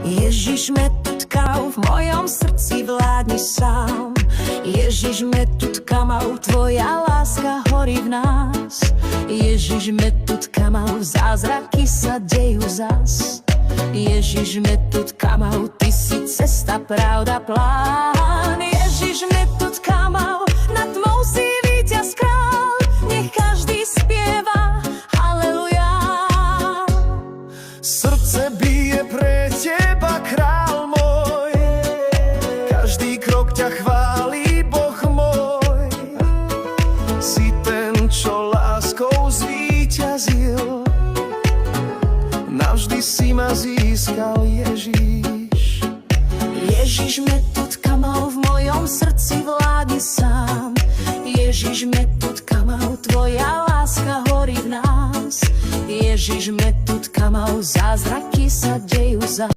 Ježiš metutka, v mojom srdci vládni sám. Ježiš metutka, tvoja láska horí v nás. Ježiš metutka, zázraky sa dejú zas. Ježiš metutka, ty si cesta, pravda, plán. Ježiš metutka, nad tmou si víťaz král. Nech každý spieva haleluja. Srdce bije pre teba, král môj, každý krok ťa chváli, Boh môj. Si ten, čo láskou zvíťazil, navždy si ma získal, Ježiš. Ježiš metutka, v mojom srdci vládni sám. Ježiš metutka, tvoja láska horí v nás. Ježiš metutka, zázraky sa dejú za